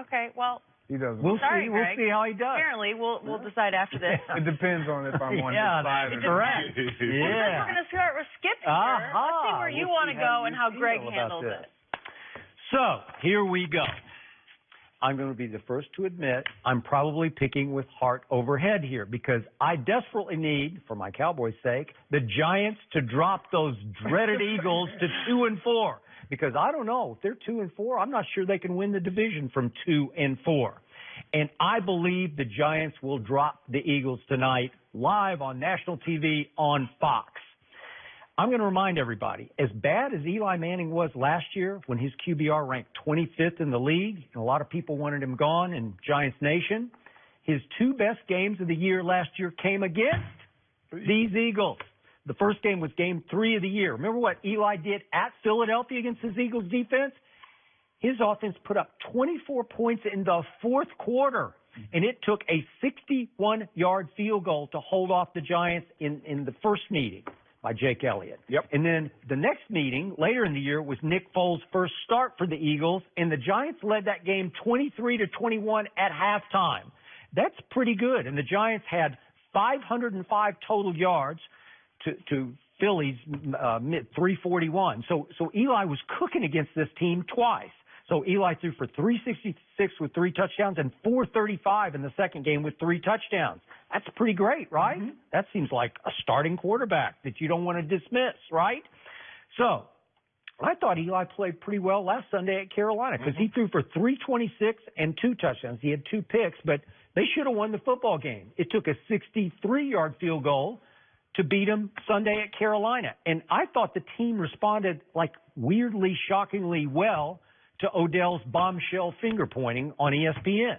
Okay, well, He doesn't. We'll sorry, see. We'll Greg. see how he does. Apparently, we'll decide after this. It depends on if I'm on Yeah, his side or that's not. correct. Looks like Yeah. we're going to start with Skip here. Aha. Let's see where you We'll want to see how go and you how Greg feel about handles this. it. So, here we go. I'm going to be the first to admit I'm probably picking with heart over head here because I desperately need, for my Cowboys' sake, the Giants to drop those dreaded Eagles to 2-4. Because I don't know, if they're 2-4, I'm not sure they can win the division from 2-4. And I believe the Giants will drop the Eagles tonight live on national TV on Fox. I'm going to remind everybody, as bad as Eli Manning was last year when his QBR ranked 25th in the league, and a lot of people wanted him gone in Giants Nation, his two best games of the year last year came against these Eagles. The first game was game 3 of the year. Remember what Eli did at Philadelphia against his Eagles defense? His offense put up 24 points in the fourth quarter, and it took a 61-yard field goal to hold off the Giants in the first meeting by Jake Elliott. Yep. And then the next meeting later in the year was Nick Foles' first start for the Eagles, and the Giants led that game 23-21 at halftime. That's pretty good. And the Giants had 505 total yards to Philly's 341. So Eli was cooking against this team twice. So Eli threw for 366 with 3 touchdowns and 435 in the second game with 3 touchdowns. That's pretty great, right? Mm-hmm. That seems like a starting quarterback that you don't want to dismiss, right? So I thought Eli played pretty well last Sunday at Carolina because he threw for 326 and 2 touchdowns. He had 2 picks, but they should have won the football game. It took a 63-yard field goal to beat them Sunday at Carolina. And I thought the team responded like weirdly, shockingly well to Odell's bombshell finger pointing on ESPN.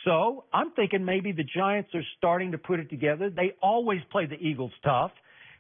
So I'm thinking maybe the Giants are starting to put it together. They always play the Eagles tough.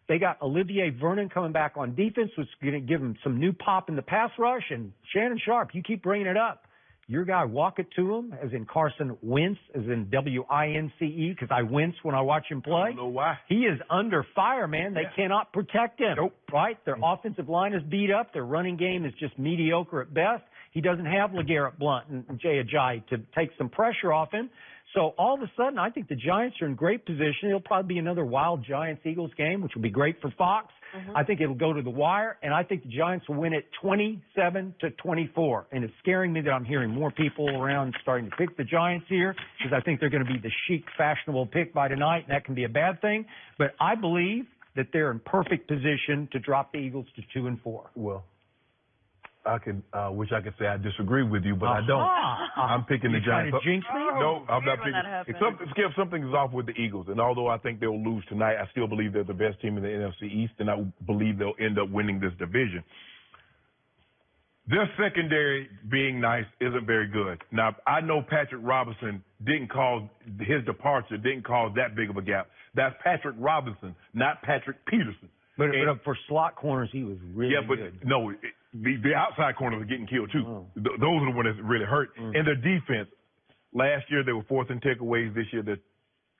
They got Olivier Vernon coming back on defense, which is going to give them some new pop in the pass rush. And Shannon Sharp, you keep bringing it up. Your guy, walk it to him, as in Carson Wentz, as in W-I-N-C-E, because I wince when I watch him play. I don't know why. He is under fire, man. They cannot protect him. Nope. Right? Their offensive line is beat up. Their running game is just mediocre at best. He doesn't have LeGarrette Blount and Jay Ajayi to take some pressure off him. So all of a sudden, I think the Giants are in great position. It'll probably be another wild Giants-Eagles game, which will be great for Fox. I think it'll go to the wire, and I think the Giants will win it 27-24. And it's scaring me that I'm hearing more people around starting to pick the Giants here because I think they're going to be the chic, fashionable pick by tonight, and that can be a bad thing. But I believe that they're in perfect position to drop the Eagles to 2-4. Well, I can wish I could say I disagree with you, but I don't. I'm picking the Giants. Trying to jinx me? No, I'm not when that picking. happens. Skip, something's off with the Eagles, and although I think they'll lose tonight, I still believe they're the best team in the NFC East, and I believe they'll end up winning this division. Their secondary being nice isn't very good. Now, I know Patrick Robinson his departure didn't cause that big of a gap. That's Patrick Robinson, not Patrick Peterson. But for slot corners, he was really good. No, the outside corners are getting killed, too. Those are the ones that really hurt. And their defense, last year they were 4th in takeaways. This year they're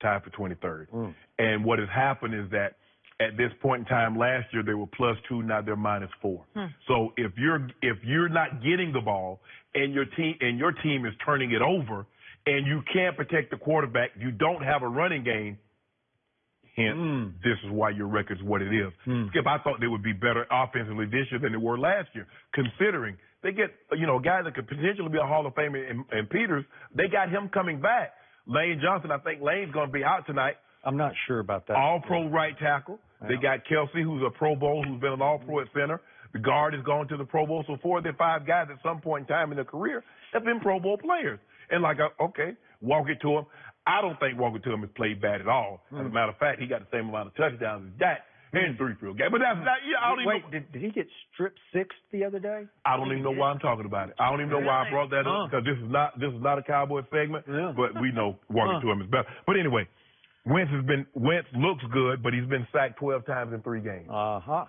tied for 23rd. And what has happened is that at this point in time last year they were +2, now they're -4. So if you're not getting the ball and your team is turning it over and you can't protect the quarterback, you don't have a running game. Hence, this is why your record's what it is. Skip, I thought they would be better offensively this year than they were last year, considering they get, a guy that could potentially be a Hall of Famer in Peters. They got him coming back. Lane Johnson, I think Lane's going to be out tonight. I'm not sure about that. All-pro right tackle. They got Kelsey, who's a Pro Bowl, who's been an all-pro at center. The guard has gone to the Pro Bowl. So 4 of their 5 guys at some point in time in their career have been Pro Bowl players. And walk it to him. I don't think Walker to him has played bad at all. As a matter of fact, he got the same amount of touchdowns as Dak in 3 field games. But that's not. I don't even. Wait, did he get strip 6 the other day? I don't even know why I'm talking about it. I don't even know why I brought that up because this is not a Cowboy segment. But we know Walker to him is better. But anyway, Wentz looks good, but he's been sacked 12 times in 3 games.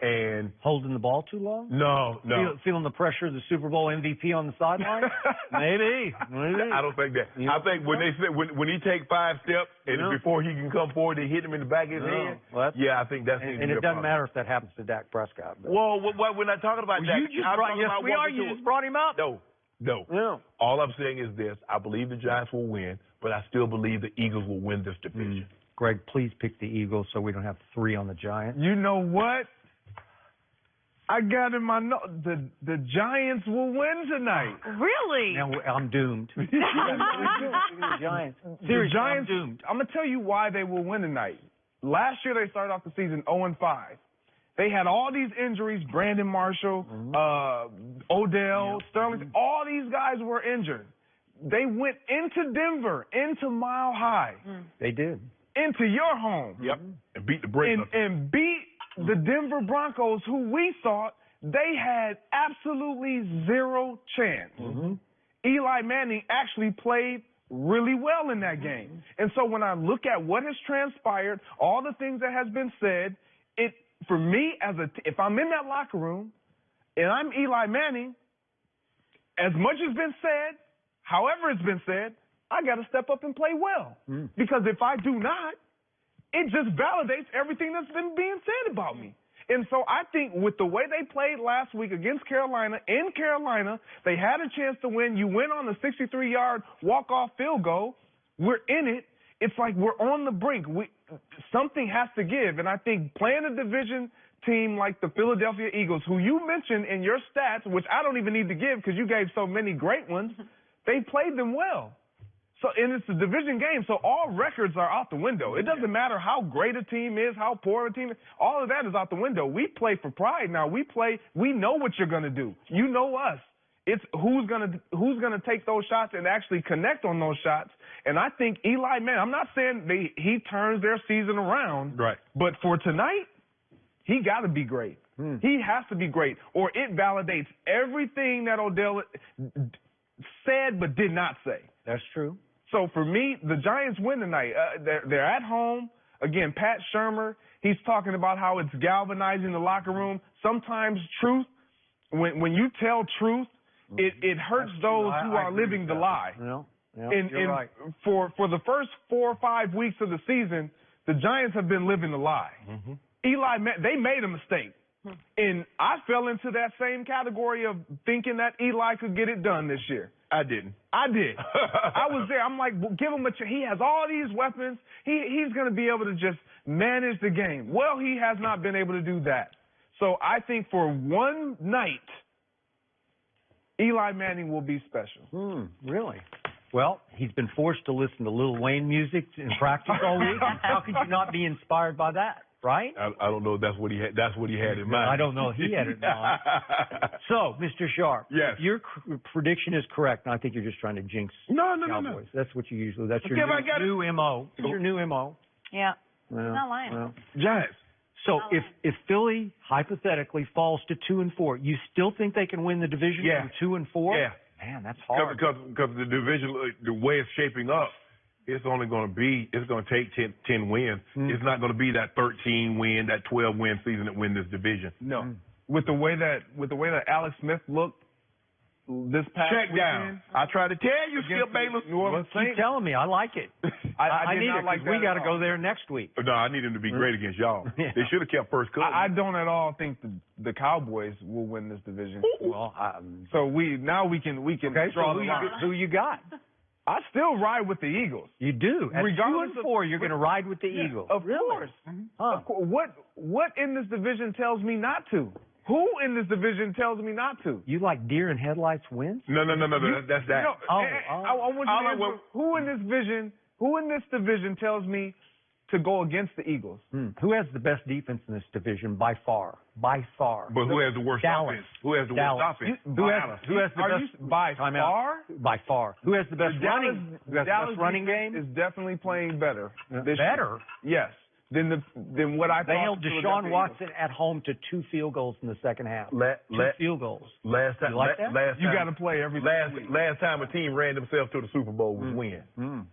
And holding the ball too long? No. Feeling the pressure of the Super Bowl MVP on the sideline? Maybe. I don't think that. I think when they say when he take 5 steps and before he can come forward, they hit him in the back of his head. Well, I think that's and it doesn't matter if that happens to Dak Prescott. But. Well, we're not talking about Dak. We just brought him up. No, No. No. All I'm saying is this. I believe the Giants will win, but I still believe the Eagles will win this division. Greg, please pick the Eagles so we don't have 3 on the Giants. You know what? I got in my note. The Giants will win tonight. Really? Now I'm doomed. The Giants. The Seriously, Giants. I'm doomed. I'm gonna tell you why they will win tonight. Last year they started off the season 0-5. They had all these injuries. Brandon Marshall, Odell, Sterling. All these guys were injured. They went into Denver, into Mile High, They did. into your home. Yep. And beat the brakes. And beat the Denver Broncos, who we thought they had absolutely zero chance. Eli Manning actually played really well in that game. And so when I look at what has transpired, all the things that has been said, for me, if I'm in that locker room and I'm Eli Manning, as much has been said, however it's been said, I got to step up and play well. Because if I do not, it just validates everything that's been being said about me. And so I think with the way they played last week against Carolina, in Carolina, they had a chance to win. You win on the 63-yard walk-off field goal. We're in it. It's like we're on the brink. Something has to give. And I think playing a division team like the Philadelphia Eagles, who you mentioned in your stats, which I don't even need to give because you gave so many great ones, they played them well. So, and it's a division game, so all records are out the window. It doesn't matter how great a team is, how poor a team is. All of that is out the window. We play for pride now. We know what you're going to do. You know us. It's who's gonna take those shots and actually connect on those shots. And I think Eli Manning, I'm not saying he turns their season around, Right. but for tonight, he got to be great. He has to be great, or it validates everything that Odell said but did not say. That's true. So for me, the Giants win tonight. They're at home. Again, Pat Shurmur, he's talking about how it's galvanizing the locker room. Sometimes truth, when you tell truth, it hurts those who are living the lie. You're right. For the first 4 or 5 weeks of the season, the Giants have been living the lie. They made a mistake. And I fell into that same category of thinking that Eli could get it done this year. I didn't. I did. I was there. I'm like, well, give him a chance. He has all these weapons. He's going to be able to just manage the game. Well, he has not been able to do that. So I think for one night, Eli Manning will be special. Really? Well, he's been forced to listen to Lil Wayne music in practice all week. How could you not be inspired by that, right? I don't know if that's what he had in mind. I don't know if he had it in mind. So, Mr. Sharp, yes. if your prediction is correct, and I think you're just trying to jinx Cowboys. That's what you usually, that's your new MO. It's your new MO. Yeah. Well, He's not lying. Giants. So if Philly hypothetically falls to 2-4, you still think they can win the division from 2-4? Yeah. Man, that's hard. Because the division, the way it's shaping up, it's going to take 10 wins. It's not going to be that 13 win, that 12 win season that win this division. No. With the way that Alex Smith looked this past Check weekend, down. I tried to tell you, Skip Bayless. New Orleans Keep telling me. I like it. I did need not it like because we that got to at go all. there next week. No, I need him to be great against y'all. Yeah. They should have kept first cut. I don't at all think the Cowboys will win this division. Well, So we can draw the line. who you got? I still ride with the Eagles. You do. At Regardless 2-4, you're going to ride with the Eagles. Of course. Huh. Of course. What in this division tells me not to? Who in this division tells me not to? You like deer in headlights wins? No. That's that. I want you to answer, who in this division tells me to go against the Eagles? Who has the best defense in this division by far? By far. But who has the worst Dallas. offense? Who has the worst offense? Who has the best? By Time far? out. By far. Who has the best running? Who has the Dallas best running game? is definitely playing better. This Better? year. Yes. Than what I They thought. held Deshaun Watson at home to 2 field goals in the second half. 2 field goals. Last time, You like that? You got to play every week. last time a team ran themselves to the Super Bowl was when?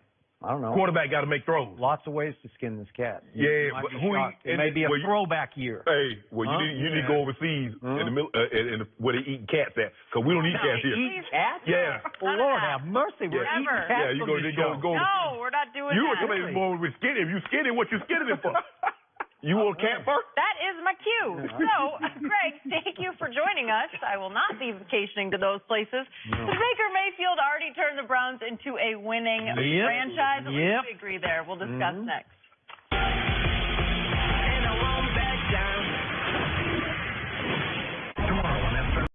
I don't know. Quarterback got to make throws. Lots of ways to skin this cat. Yeah, Might but be who? shocked. It may be a throwback year. Hey, well, you need to go overseas in the middle, where they eat cats at, because we don't eat cats here. Eat cats? Yeah. Well, Lord have mercy. We're eating Never. cats. Yeah, you on go. this They go. show. No, we're not doing You that. were somebody more with skinny. If you skinny, what you skinny it for? You on camper? That is my cue. So, Greg, thank you for joining us. I will not be vacationing to those places. Does Baker Mayfield already turn the Browns into a winning franchise? At least we agree there. We'll discuss next.